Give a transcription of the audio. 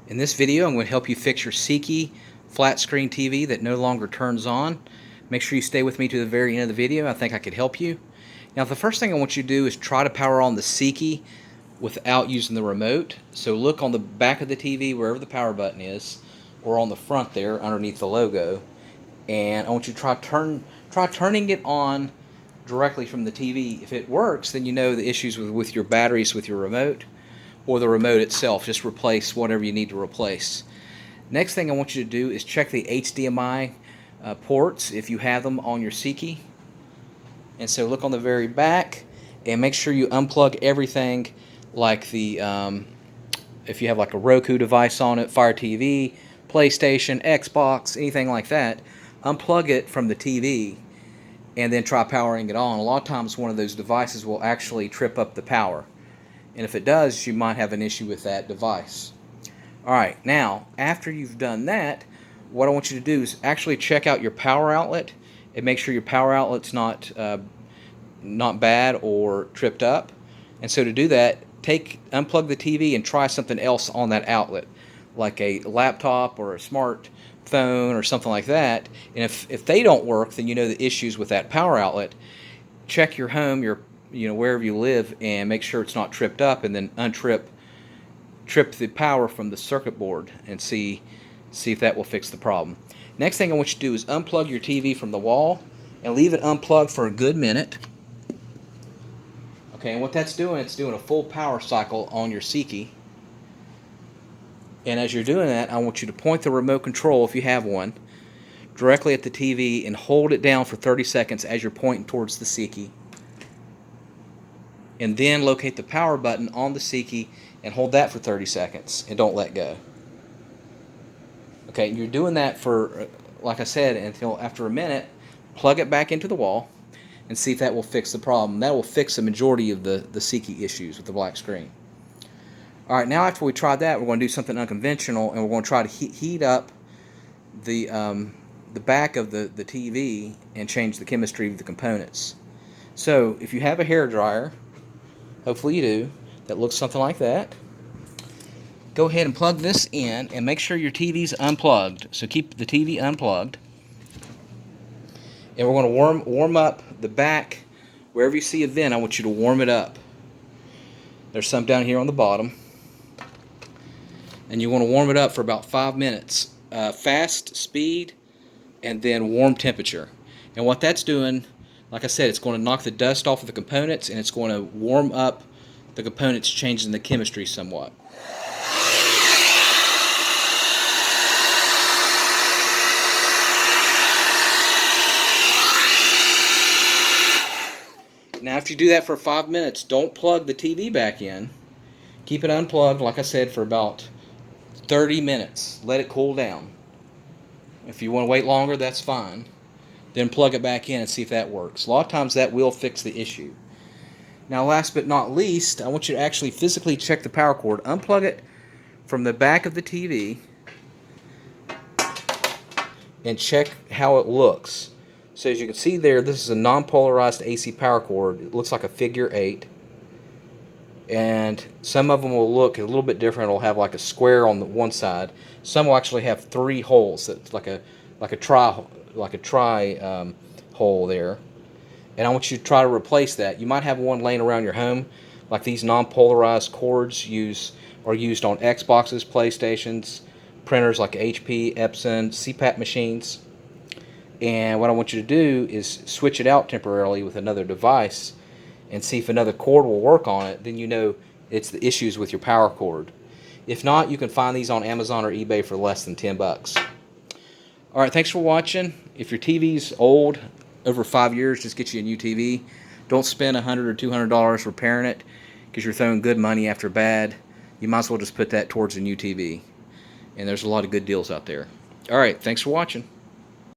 In this video, I'm going to help you fix your Seiki flat screen TV that no longer turns on. Make sure you stay with me to the very end of the video. I think I could help you. Now, the first thing I want you to do is try to power on the Seiki without using the remote. So look on the back of the TV, wherever the power button is, or on the front there underneath the logo. And I want you to try turning it on directly from the TV. If it works, then you know the issues with your batteries with your remote, or the remote itself. Just replace whatever you need to replace. Next thing I want you to do is check the HDMI ports if you have them on your Seiki. And so look on the very back and make sure you unplug everything, like the if you have like a Roku device on it, Fire TV, PlayStation, Xbox, anything like that, unplug it from the TV and then try powering it on. A lot of times one of those devices will actually trip up the power. And if it does, you might have an issue with that device. Alright, now, after you've done that, what I want you to do is actually check out your power outlet and make sure your power outlet's not bad or tripped up. And so to do that, unplug the TV and try something else on that outlet, like a laptop or a smartphone or something like that. And if they don't work, then you know the issues with that power outlet. Check your home, wherever you live, and make sure it's not tripped up, and then trip the power from the circuit board and see if that will fix the problem. Next thing I want you to do is unplug your TV from the wall and leave it unplugged for a good minute. Okay, and what that's doing, it's doing a full power cycle on your Seiki. And as you're doing that, I want you to point the remote control, if you have one, directly at the TV and hold it down for 30 seconds as you're pointing towards the Seiki. And then locate the power button on the Seiki and hold that for 30 seconds and don't let go. Okay, and you're doing that for, like I said, until after a minute. Plug it back into the wall and see if that will fix the problem. That will fix the majority of the Seiki issues with the black screen. Alright, now after we tried that, we're going to do something unconventional, and we're going to try to heat up the back of the TV and change the chemistry of the components. So if you have a hairdryer, hopefully you do, that looks something like that, go ahead and plug this in and make sure your TV's unplugged. So keep the TV unplugged. And we're going to warm up the back. Wherever you see a vent, I want you to warm it up. There's some down here on the bottom. And you want to warm it up for about 5 minutes. Fast speed and then warm temperature. And what that's doing, like I said, it's going to knock the dust off of the components, and it's going to warm up the components, changing the chemistry somewhat. Now, after you do that for 5 minutes, don't plug the TV back in. Keep it unplugged, like I said, for about 30 minutes. Let it cool down. If you want to wait longer, that's fine. Then plug it back in and see if that works. A lot of times that will fix the issue. Now, last but not least, I want you to actually physically check the power cord. Unplug it from the back of the TV and check how it looks. So as you can see there, this is a non-polarized AC power cord. It looks like a figure 8. And some of them will look a little bit different. It'll have like a square on the one side. Some will actually have 3 holes. That's like a tri hole there. And I want you to try to replace that. You might have one laying around your home, like these non-polarized cords are used on Xboxes, PlayStations, printers like HP, Epson, CPAP machines. And what I want you to do is switch it out temporarily with another device and see if another cord will work on it. Then you know it's the issues with your power cord. If not, you can find these on Amazon or eBay for less than 10 bucks. Alright, thanks for watching. If your TV's old, over 5 years, just get you a new TV. Don't spend $100 or $200 repairing it, because you're throwing good money after bad. You might as well just put that towards a new TV. And there's a lot of good deals out there. Alright, thanks for watching.